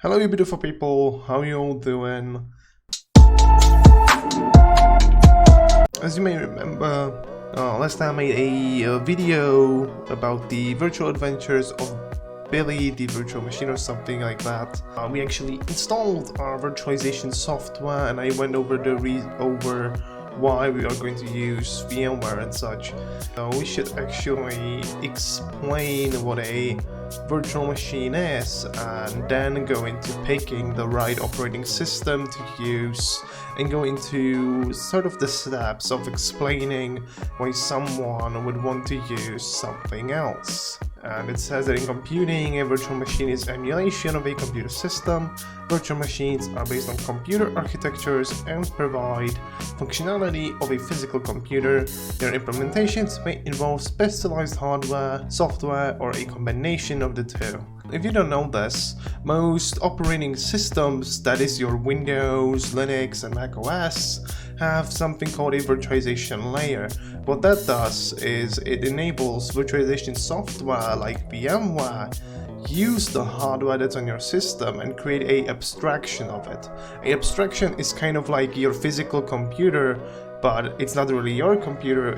Hello you beautiful people, how you all doing? As you may remember, last time I made a video about the virtual adventures of Billy the virtual machine or something like that. We actually installed our virtualization software and I went over over why we are going to use VMware and such. So we should actually explain what a virtual machine is and then go into picking the right operating system to use and go into sort of the steps of explaining why someone would want to use something else. And it says that in computing, a virtual machine is emulation of a computer system. Virtual machines are based on computer architectures and provide functionality of a physical computer. Their implementations may involve specialized hardware, software, or a combination of the two. If you don't know this, most operating systems, that is your Windows, Linux, and Mac OS, have something called a virtualization layer. What that does is it enables virtualization software like VMware use the hardware that's on your system and create a abstraction of it. A abstraction is kind of like your physical computer, but it's not really your computer,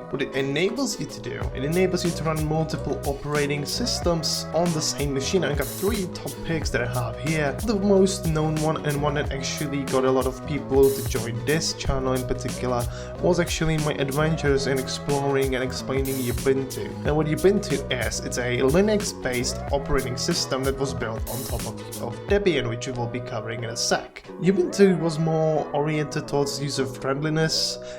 what it enables you to do. It enables you to run multiple operating systems on the same machine. I got 3 top picks that I have here. The most known one and one that actually got a lot of people to join this channel in particular was actually my adventures in exploring and explaining Ubuntu. And what Ubuntu is, it's a Linux-based operating system that was built on top of Debian, which we will be covering in a sec. Ubuntu was more oriented towards user-friendliness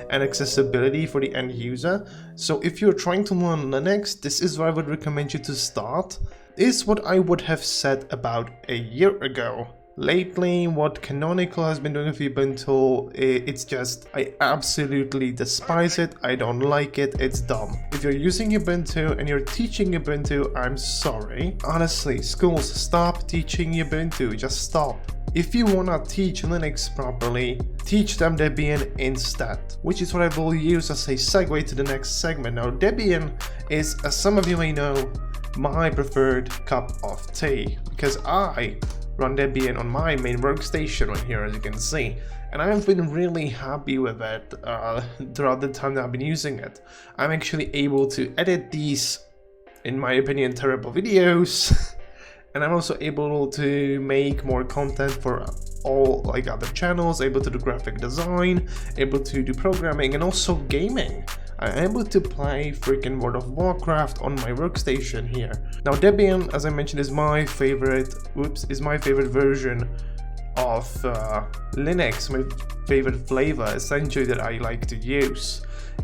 and accessibility for the end user. So if you're trying to learn Linux, this is where I would recommend you to start. This is what I would have said about a year ago. Lately, what Canonical has been doing with Ubuntu, it's just, I absolutely despise it, I don't like it, it's dumb. If you're using Ubuntu and you're teaching Ubuntu, I'm sorry. Honestly, schools, stop teaching Ubuntu, just stop. If you wanna teach Linux properly, teach them Debian instead, which is what I will use as a segue to the next segment. Now, Debian is, as some of you may know, my preferred cup of tea, because I run Debian on my main workstation right here, as you can see, and I've been really happy with it throughout the time that I've been using it. I'm actually able to edit these, in my opinion, terrible videos. And I'm also able to make more content for all like other channels, able to do graphic design, able to do programming, and also gaming. I'm able to play freaking World of Warcraft on my workstation here. Now Debian, as I mentioned, is my favorite version of Linux, my favorite flavor essentially that I like to use.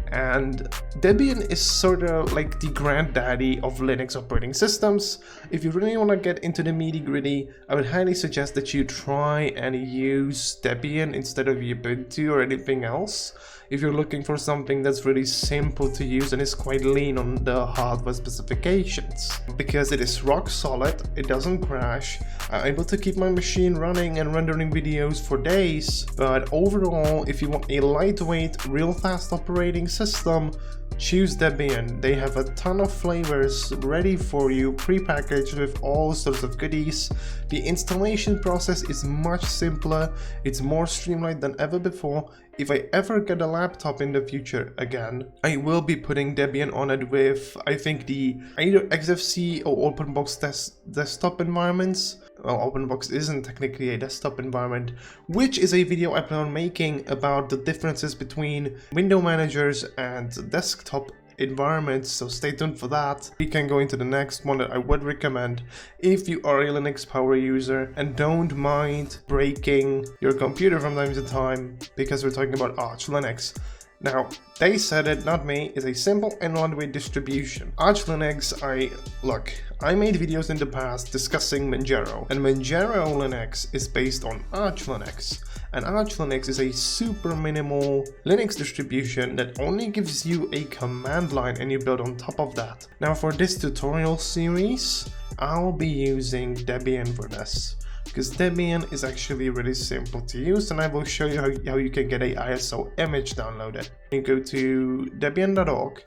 And Debian is sort of like the granddaddy of Linux operating systems. If you really want to get into the nitty gritty, I would highly suggest that you try and use Debian instead of Ubuntu or anything else. If you're looking for something that's really simple to use and is quite lean on the hardware specifications. Because it is rock solid, it doesn't crash, I'm able to keep my machine running and rendering videos for days. But overall, if you want a lightweight, real fast operating system, choose Debian. They have a ton of flavors ready for you, pre-packaged with all sorts of goodies. The installation process is much simpler, it's more streamlined than ever before. If I ever get a laptop in the future again, I will be putting Debian on it with, I think, the either XFC or OpenBox desktop environments. Well, OpenBox isn't technically a desktop environment, which is a video I plan on making about the differences between window managers and desktop environments, so stay tuned for that. We can go into the next one that I would recommend if you are a Linux power user and don't mind breaking your computer from time to time, because we're talking about Arch Linux. Now, they said it, not me, is a simple and lightweight distribution. Arch Linux, I made videos in the past discussing Manjaro, and Manjaro Linux is based on Arch Linux. And Arch Linux is a super minimal Linux distribution that only gives you a command line and you build on top of that. Now for this tutorial series, I'll be using Debian for this. because Debian is actually really simple to use, and I will show you how you can get a ISO image downloaded. You go to debian.org,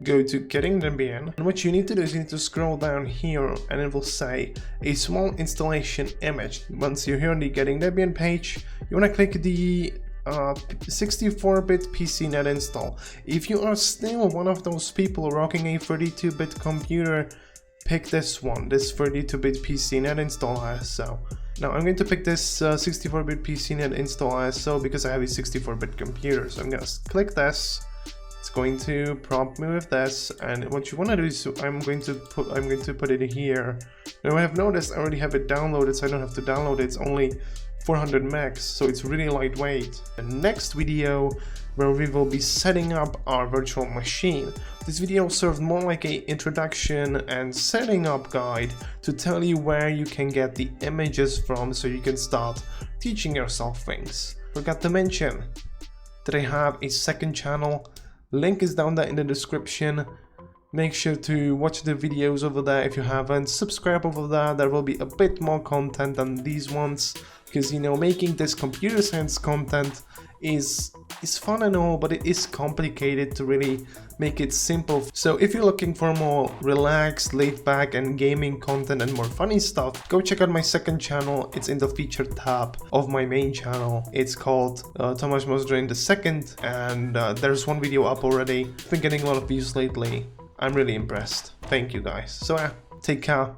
go to Getting Debian, and what you need to do is you need to scroll down here and it will say a small installation image. Once you're here on the Getting Debian page, you want to click the 64-bit PC net install. If you are still one of those people rocking a 32-bit computer, pick this one, this 32-bit PC net install ISO. Now I'm going to pick this 64-bit PC net install ISO because I have a 64-bit computer. So I'm going to click this. It's going to prompt me with this, and what you want to do is I'm going to put it here. Now I have noticed I already have it downloaded, so I don't have to download it. It's only 400 megs, so it's really lightweight. The next video where we will be setting up our virtual machine. This video served more like an introduction and setting up guide to tell you where you can get the images from so you can start teaching yourself things. Forgot to mention that I have a second channel. Link is down there in the description. Make sure to watch the videos over there if you haven't. Subscribe over there. There will be a bit more content than these ones, because you know, making this computer science content is fun and all, but it is complicated to really make it simple. So if you're looking for more relaxed, laid back and gaming content and more funny stuff, go check out my second channel. It's in the featured tab of my main channel. It's called Tomasz Mozdrzejn II, and there's one video up already. I've been getting a lot of views lately. I'm really impressed. Thank you guys. So take care.